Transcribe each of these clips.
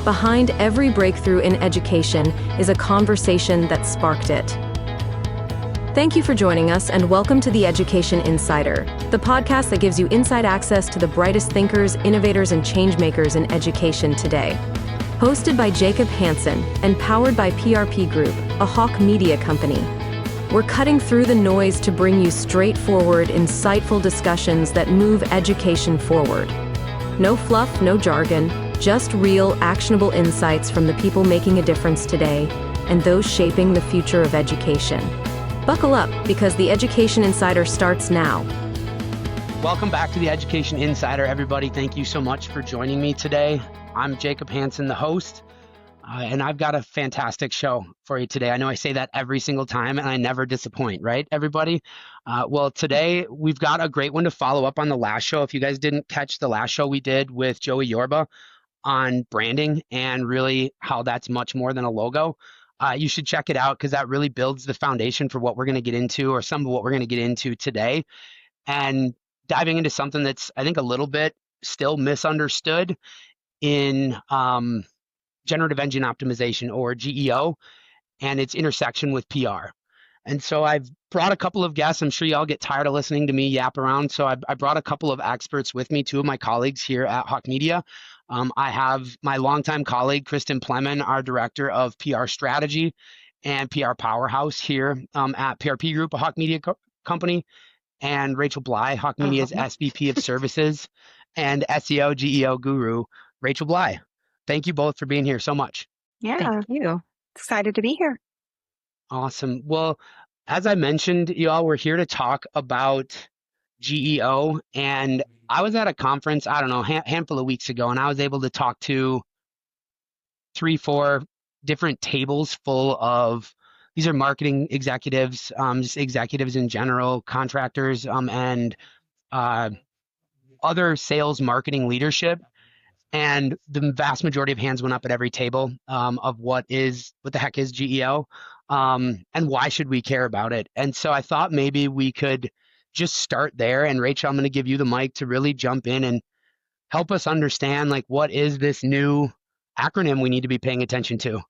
Behind every breakthrough in education is a conversation that sparked it. Thank you for joining us and welcome to the Education Insider, the podcast that gives you inside access to the brightest thinkers, innovators, and changemakers in education today. Hosted by Jacob Hanson and powered by PRP Group, a Hawk media company. We're cutting through the noise to bring you straightforward, insightful discussions that move education forward. No fluff, no jargon, just real, actionable insights from the people making a difference today and those shaping the future of education. Buckle up, because the Education Insider starts now. Welcome back to the Education Insider, everybody. Thank you so much for joining me today. I'm Jacob Hanson, the host, and I've got a fantastic show for you today. I know I say that every single time, and I never disappoint, right, everybody? Well, today we've got a great one to follow up on the last show. If you guys didn't catch the last show we did with Joey Yorba on branding and really how that's much more than a logo, you should check it out because that really builds the foundation for what we're going to get into, or some of what we're going to get into today, and diving into something that's, I think, a little bit still misunderstood in Generative Engine Optimization, or GEO, and its intersection with PR. And so I've brought a couple of guests. I'm sure y'all get tired of listening to me yap around. So I brought a couple of experts with me, two of my colleagues here at Hawk Media. I have my longtime colleague, Kristen Plemon, our director of PR strategy and PR powerhouse here at PRP Group, a Hawk Media company, and Rachael Bly, Hawk Media's SVP of Services and SEO GEO guru, Rachael Bly. Thank you both for being here so much. Yeah. Thank you. Excited to be here. Awesome. Well, as I mentioned, y'all, we're here to talk about GEO. And I was at a conference, I don't know, handful of weeks ago, and I was able to talk to 3-4 different tables full of, these are marketing executives, just executives in general, contractors, and other sales marketing leadership. And the vast majority of hands went up at every table of what the heck is GEO, and why should we care about it? And so I thought maybe we could just start there. And Rachel, I'm going to give you the mic to really jump in and help us understand, like, what is this new acronym we need to be paying attention to?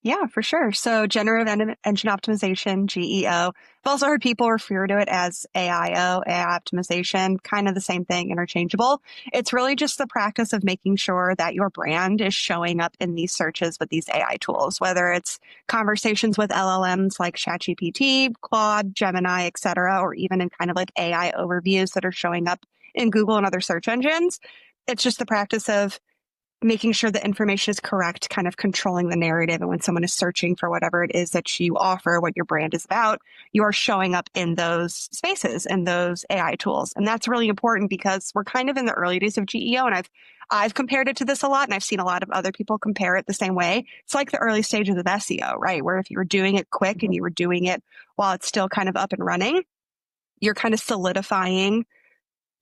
Yeah, for sure. So Generative Engine Optimization, GEO. I've also heard people refer to it as AIO, AI Optimization, kind of the same thing, interchangeable. It's really just the practice of making sure that your brand is showing up in these searches with these AI tools, whether it's conversations with LLMs like ChatGPT, Claude, Gemini, et cetera, or even in kind of like AI overviews that are showing up in Google and other search engines. It's just the practice of making sure the information is correct, kind of controlling the narrative. And when someone is searching for whatever it is that you offer, what your brand is about, you are showing up in those spaces and those AI tools. And that's really important because we're kind of in the early days of GEO. And I've compared it to this a lot, and I've seen a lot of other people compare it the same way. It's like the early stages of SEO, right? Where if you were doing it quick and you were doing it while it's still kind of up and running, you're kind of solidifying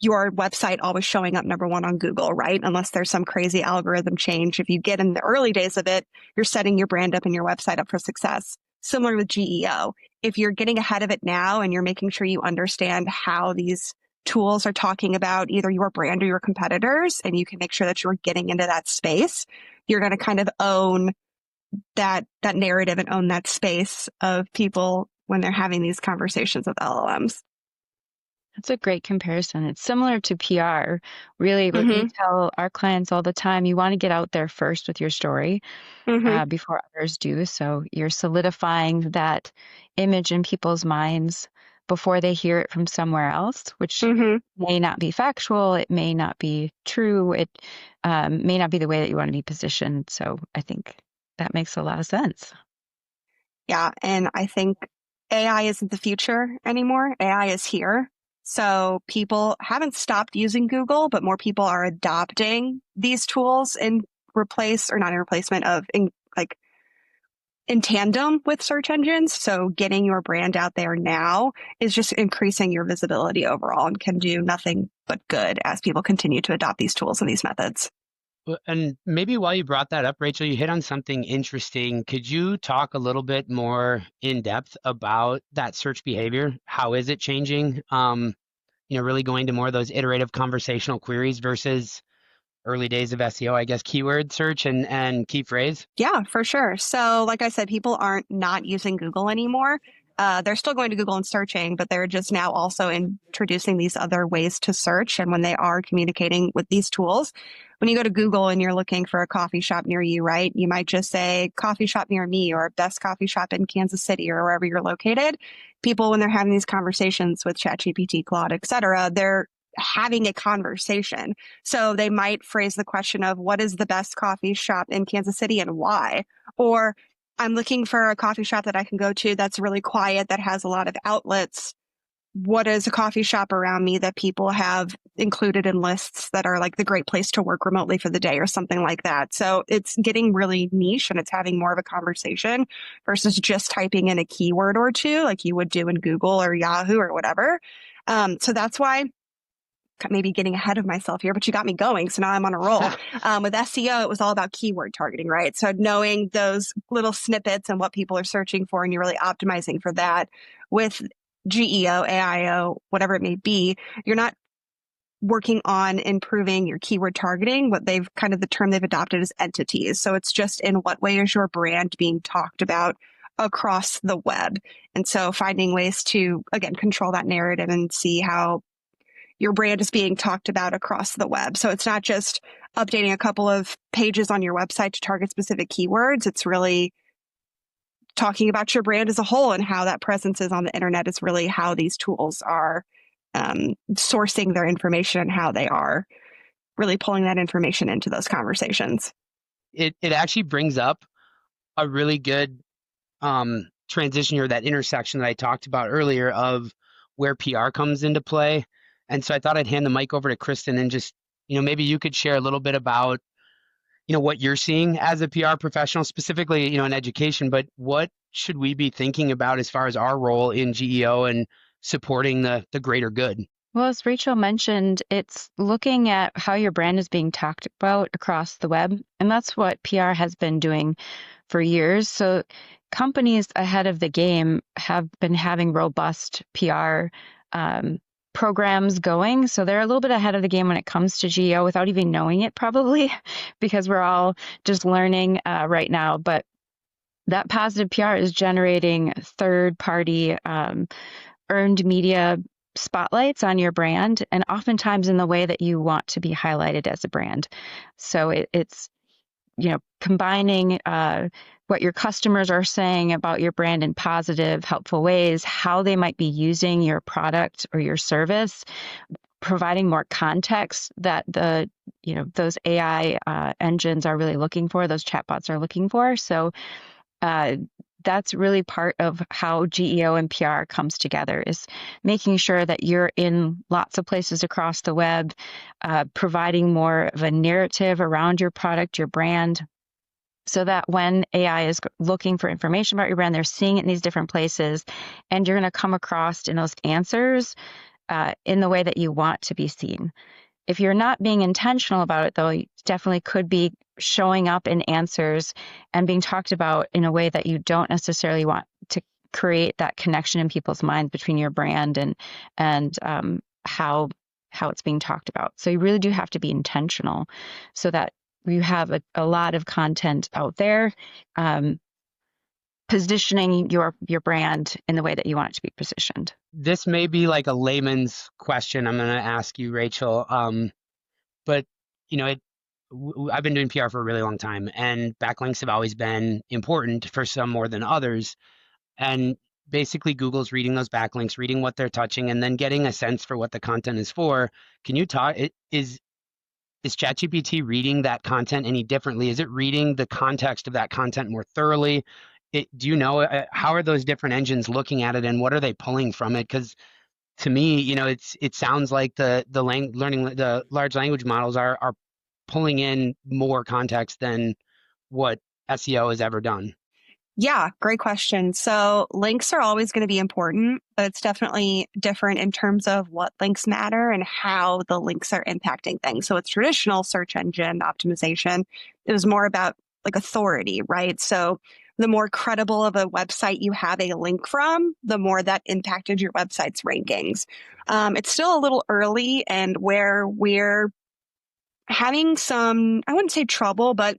your website always showing up number one on Google, right? Unless there's some crazy algorithm change. If you get in the early days of it, you're setting your brand up and your website up for success. Similar with GEO. If you're getting ahead of it now and you're making sure you understand how these tools are talking about either your brand or your competitors, and you can make sure that you're getting into that space, you're going to kind of own that narrative and own that space of people when they're having these conversations with LLMs. That's a great comparison. It's similar to PR. Really, what we tell our clients all the time, you want to get out there first with your story before others do. So you're solidifying that image in people's minds before they hear it from somewhere else, which may not be factual. It may not be true. It may not be the way that you want to be positioned. So I think that makes a lot of sense. Yeah. And I think AI isn't the future anymore. AI is here. So people haven't stopped using Google, but more people are adopting these tools in tandem with search engines. So getting your brand out there now is just increasing your visibility overall and can do nothing but good as people continue to adopt these tools and these methods. And maybe while you brought that up, Rachel, you hit on something interesting. Could you talk a little bit more in depth about that search behavior? How is it changing? Really going to more of those iterative conversational queries versus early days of SEO, I guess, keyword search and key phrase? Yeah, for sure. So like I said, people aren't not using Google anymore. They're still going to Google and searching, but they're just now also introducing these other ways to search. And when they are communicating with these tools, when you go to Google and you're looking for a coffee shop near you, right? You might just say coffee shop near me or best coffee shop in Kansas City or wherever you're located. People, when they're having these conversations with ChatGPT, Claude, et cetera, they're having a conversation. So they might phrase the question of what is the best coffee shop in Kansas City and why? Or I'm looking for a coffee shop that I can go to that's really quiet, that has a lot of outlets. What is a coffee shop around me that people have included in lists that are like the great place to work remotely for the day or something like that? So it's getting really niche and it's having more of a conversation versus just typing in a keyword or two like you would do in Google or Yahoo or whatever. So that's why maybe getting ahead of myself here, but you got me going. So now I'm on a roll. With SEO, it was all about keyword targeting, right? So knowing those little snippets and what people are searching for, and you're really optimizing for that. With GEO, AIO, whatever it may be, you're not working on improving your keyword targeting. What they've kind of the term they've adopted is entities. So it's just in what way is your brand being talked about across the web? And so finding ways to, again, control that narrative and see how your brand is being talked about across the web. So it's not just updating a couple of pages on your website to target specific keywords. It's really talking about your brand as a whole, and how that presence is on the internet is really how these tools are sourcing their information and how they are really pulling that information into those conversations. It actually brings up a really good transition, or that intersection that I talked about earlier of where PR comes into play. And so I thought I'd hand the mic over to Kristen and just, maybe you could share a little bit about, what you're seeing as a PR professional, specifically, in education, but what should we be thinking about as far as our role in GEO and supporting the greater good? Well, as Rachael mentioned, it's looking at how your brand is being talked about across the web. And that's what PR has been doing for years. So companies ahead of the game have been having robust PR programs going. So they're a little bit ahead of the game when it comes to GEO without even knowing it, probably, because we're all just learning right now. But that positive PR is generating third-party earned media spotlights on your brand, and oftentimes in the way that you want to be highlighted as a brand. So it's combining what your customers are saying about your brand in positive, helpful ways, how they might be using your product or your service, providing more context that those AI engines are really looking for, those chatbots are looking for. So that's really part of how GEO and PR comes together, is making sure that you're in lots of places across the web, providing more of a narrative around your product, your brand, so that when AI is looking for information about your brand, they're seeing it in these different places, and you're going to come across in those answers in the way that you want to be seen. If you're not being intentional about it, though, you definitely could be showing up in answers and being talked about in a way that you don't necessarily want to create that connection in people's minds between your brand and how it's being talked about. So you really do have to be intentional so that you have a lot of content out there, positioning your brand in the way that you want it to be positioned. This may be like a layman's question I'm going to ask you, Rachael, but I've been doing PR for a really long time, and backlinks have always been important, for some more than others. And basically Google's reading those backlinks, reading what they're touching, and then getting a sense for what the content is for. Can you talk, is ChatGPT reading that content any differently? Is it reading the context of that content more thoroughly? Do you know, how are those different engines looking at it, and what are they pulling from it? Because to me, it sounds like the large language models are pulling in more context than what SEO has ever done. Yeah, great question. So links are always going to be important, but it's definitely different in terms of what links matter and how the links are impacting things. So it's traditional search engine optimization. It was more about like authority, right? So the more credible of a website you have a link from, the more that impacted your website's rankings. It's still a little early, and where we're having some, I wouldn't say trouble, but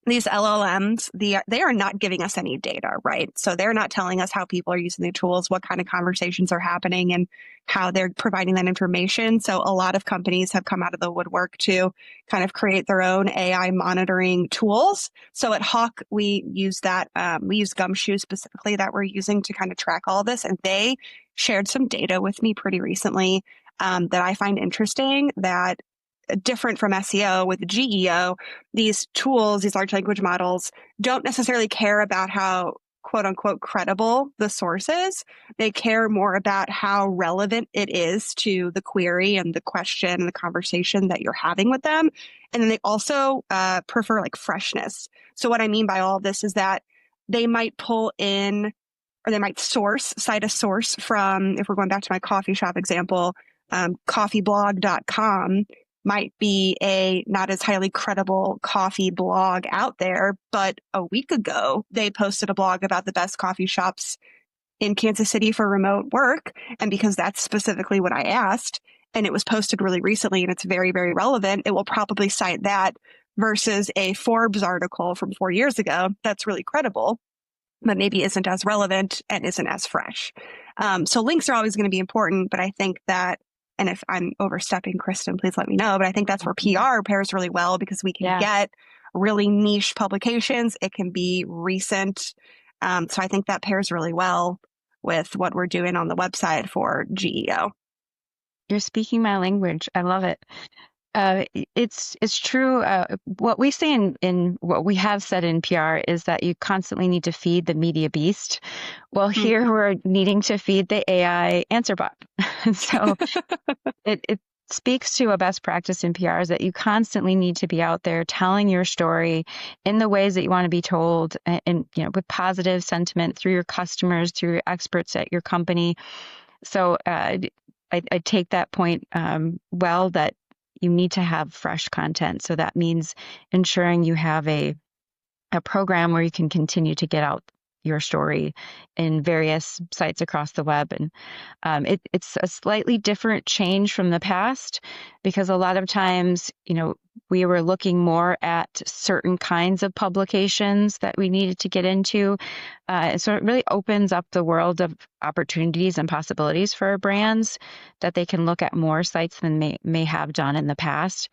these LLMs, they are not giving us any data, right? So they're not telling us how people are using the tools, what kind of conversations are happening, and how they're providing that information. So a lot of companies have come out of the woodwork to kind of create their own AI monitoring tools. So at Hawk, we use that. We use Gumshoe specifically that we're using to kind of track all this. And they shared some data with me pretty recently that I find interesting, that different from SEO with GEO, these tools, these large language models don't necessarily care about how quote unquote credible the source is. They care more about how relevant it is to the query and the question and the conversation that you're having with them. And then they also prefer like freshness. So what I mean by all of this is that they might pull in, or they might cite a source from, if we're going back to my coffee shop example, coffeeblog.com might be a not as highly credible coffee blog out there, but a week ago, they posted a blog about the best coffee shops in Kansas City for remote work. And because that's specifically what I asked, and it was posted really recently and it's very, very relevant, it will probably cite that versus a Forbes article from 4 years ago that's really credible, but maybe isn't as relevant and isn't as fresh. So links are always going to be important, but I think that, and if I'm overstepping, Kristen, please let me know. But I think that's where PR pairs really well, because we can get really niche publications. It can be recent. So I think that pairs really well with what we're doing on the website for GEO. You're speaking my language. I love it. It's true. What we say in what we have said in PR is that you constantly need to feed the media beast. Well, here we're needing to feed the AI answer bot. So it speaks to a best practice in PR is that you constantly need to be out there telling your story in the ways that you want to be told, and with positive sentiment through your customers, through your experts at your company. So I take that point well, that you need to have fresh content. So that means ensuring you have a program where you can continue to get out your story in various sites across the web. And it's a slightly different change from the past, because a lot of times, we were looking more at certain kinds of publications that we needed to get into. So it really opens up the world of opportunities and possibilities for our brands, that they can look at more sites than may have done in the past.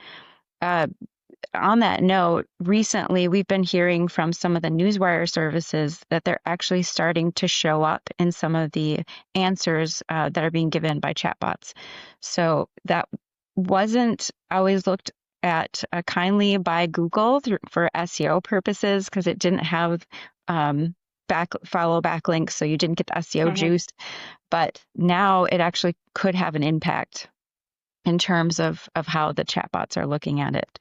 On that note, recently we've been hearing from some of the newswire services that they're actually starting to show up in some of the answers that are being given by chatbots. So that wasn't always looked at kindly by Google for SEO purposes, because it didn't have follow backlinks, so you didn't get the SEO juice. But now it actually could have an impact in terms of how the chatbots are looking at it.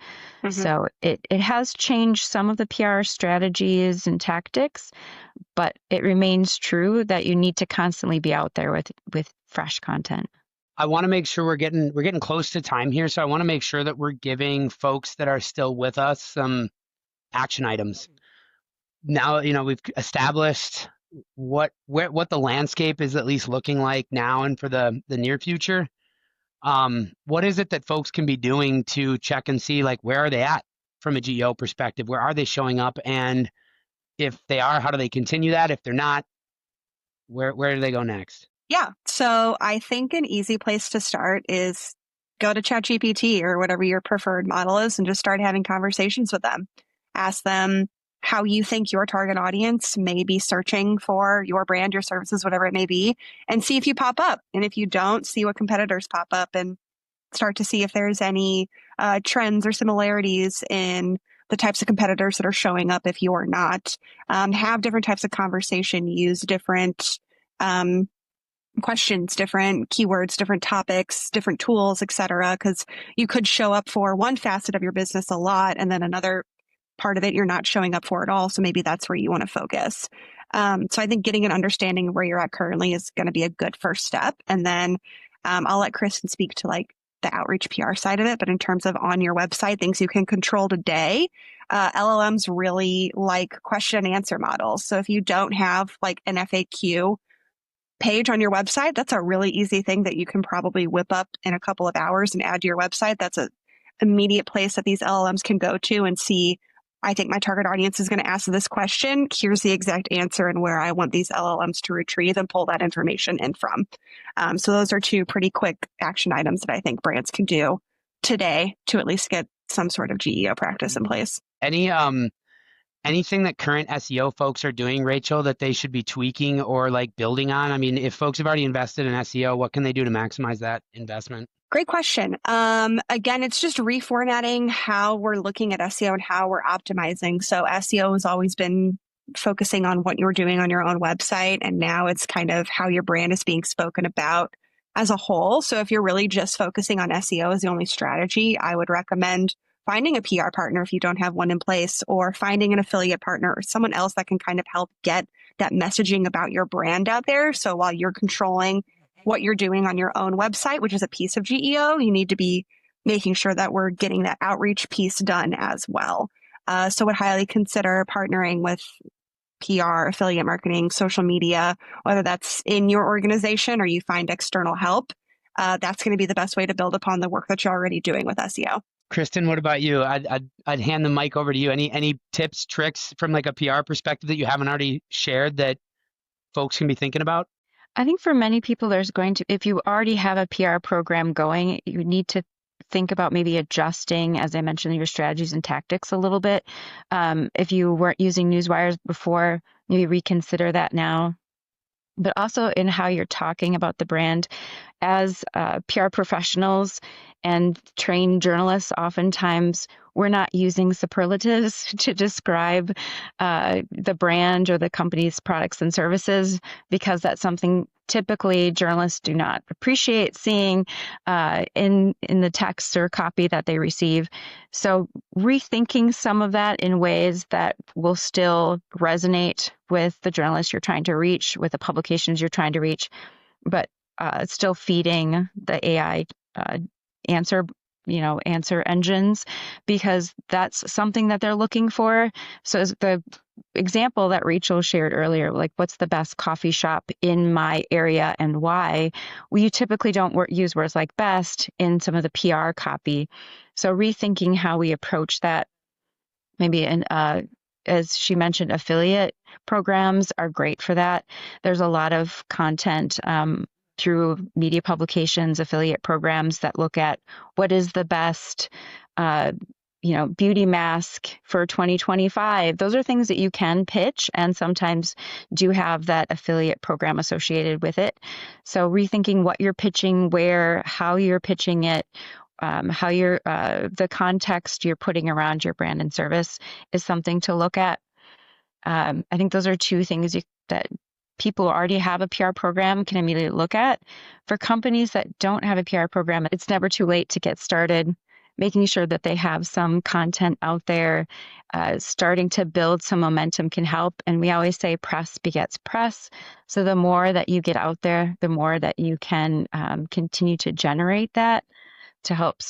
So it has changed some of the PR strategies and tactics, but it remains true that you need to constantly be out there with fresh content. I want to make sure we're getting close to time here. So I want to make sure that we're giving folks that are still with us some action items. Now, we've established what the landscape is at least looking like now and for the near future. What is it that folks can be doing to check and see, like, where are they at from a GEO perspective? Where are they showing up? And if they are, how do they continue that? If they're not, where do they go next? Yeah. So I think an easy place to start is go to ChatGPT or whatever your preferred model is and just start having conversations with them. Ask them how you think your target audience may be searching for your brand, your services, whatever it may be, and see if you pop up. And if you don't, see what competitors pop up and start to see if there's any trends or similarities in the types of competitors that are showing up if you're not. Have different types of conversation, use different questions, different keywords, different topics, different tools, etc. Because you could show up for one facet of your business a lot, and then another part of it you're not showing up for at all. So maybe that's where you want to focus. So I think getting an understanding of where you're at currently is going to be a good first step. And then I'll let Kristen speak to like the outreach PR side of it. But in terms of on your website, things you can control today, LLMs really like question and answer models. So if you don't have like an FAQ page on your website, that's a really easy thing that you can probably whip up in a couple of hours and add to your website. That's a immediate place that these LLMs can go to and see, I think my target audience is going to ask this question. Here's the exact answer and where I want these LLMs to retrieve and pull that information in from. So those are two pretty quick action items that I think brands can do today to at least get some sort of GEO practice in place. Anything that current SEO folks are doing, Rachael, that they should be tweaking or like building on? I mean, if folks have already invested in SEO, what can they do to maximize that investment? Great question. Again, it's just reformatting how we're looking at SEO and how we're optimizing. So SEO has always been focusing on what you're doing on your own website. And now it's kind of how your brand is being spoken about as a whole. So if you're really just focusing on SEO as the only strategy, I would recommend finding a PR partner if you don't have one in place, or finding an affiliate partner or someone else that can kind of help get that messaging about your brand out there. So while you're controlling what you're doing on your own website, which is a piece of GEO, you need to be making sure that we're getting that outreach piece done as well. So would highly consider partnering with PR, affiliate marketing, social media, whether that's in your organization or you find external help. That's going to be the best way to build upon the work that you're already doing with SEO. Kristen, what about you? I'd hand the mic over to you. Any tips, tricks from like a PR perspective that you haven't already shared that folks can be thinking about? I think for many people, if you already have a PR program going, you need to think about maybe adjusting, as I mentioned, your strategies and tactics a little bit. If you weren't using newswires before, maybe reconsider that now. But also in how you're talking about the brand. As PR professionals and trained journalists, oftentimes we're not using superlatives to describe the brand or the company's products and services, because that's something typically journalists do not appreciate seeing in the text or copy that they receive. So rethinking some of that in ways that will still resonate with the journalists you're trying to reach, with the publications you're trying to reach, but still feeding the AI answer engines, because that's something that they're looking for. So as the example that Rachael shared earlier, like what's the best coffee shop in my area and why, you typically don't use words like best in some of the PR copy. So rethinking how we approach that, maybe as she mentioned, affiliate programs are great for that. There's a lot of content through media publications, affiliate programs that look at what is the best, beauty mask for 2025. Those are things that you can pitch and sometimes do have that affiliate program associated with it. So rethinking what you're pitching, how you're pitching it, how the context you're putting around your brand and service is something to look at. I think those are two things that people who already have a PR program can immediately look at. For companies that don't have a PR program, it's never too late to get started. Making sure that they have some content out there, starting to build some momentum can help. And we always say press begets press. So the more that you get out there, the more that you can continue to generate that to help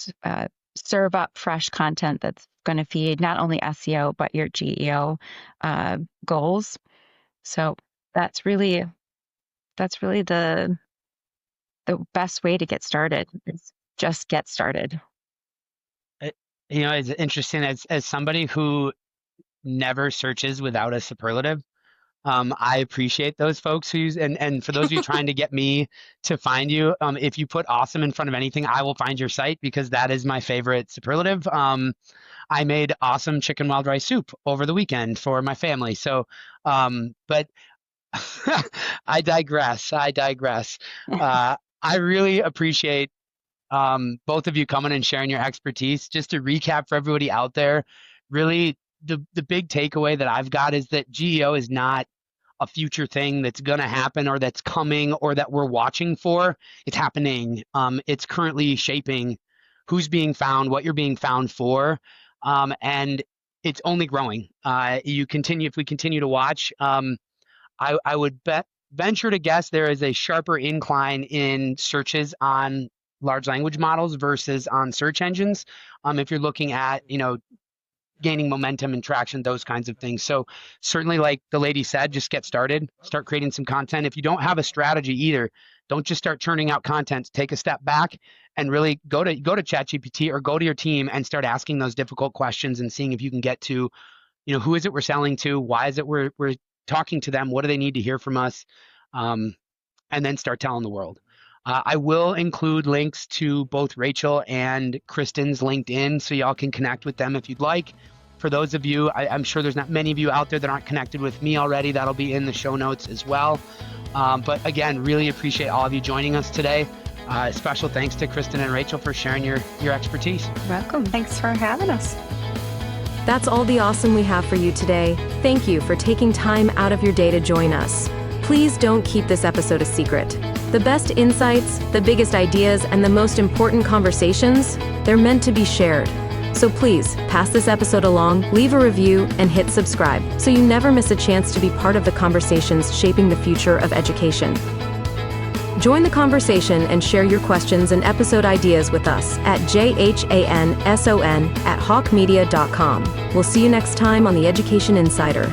serve up fresh content that's going to feed not only SEO, but your GEO goals. So that's really the best way to get started, is just get started. It's interesting, as somebody who never searches without a superlative, I appreciate those folks who use, and for those of you trying to get me to find you, if you put awesome in front of anything, I will find your site, because that is my favorite superlative. I made awesome chicken wild rice soup over the weekend for my family. So, but I digress. I really appreciate both of you coming and sharing your expertise. Just to recap for everybody out there, really the big takeaway that I've got is that GEO is not a future thing that's going to happen or that's coming or that we're watching for. It's happening. It's currently shaping who's being found, what you're being found for, and it's only growing. If we continue to watch, I would venture to guess there is a sharper incline in searches on large language models versus on search engines. If you're looking at, gaining momentum and traction, those kinds of things. So certainly, like the lady said, just get started, start creating some content. If you don't have a strategy either, don't just start churning out content. Take a step back and really go to ChatGPT or go to your team and start asking those difficult questions and seeing if you can get to, who is it we're selling to? Why is it we're talking to them? What do they need to hear from us? And then start telling the world. I will include links to both Rachael and Kristen's LinkedIn so y'all can connect with them if you'd like. For those of you, I'm sure there's not many of you out there that aren't connected with me already. That'll be in the show notes as well. But again, really appreciate all of you joining us today. Special thanks to Kristen and Rachael for sharing your expertise. Welcome. Thanks for having us. That's all the awesome we have for you today. Thank you for taking time out of your day to join us. Please don't keep this episode a secret. The best insights, the biggest ideas, and the most important conversations, they're meant to be shared. So please, pass this episode along, leave a review, and hit subscribe so you never miss a chance to be part of the conversations shaping the future of education. Join the conversation and share your questions and episode ideas with us at JHANSON@hawkmedia.com. We'll see you next time on the Education Insider.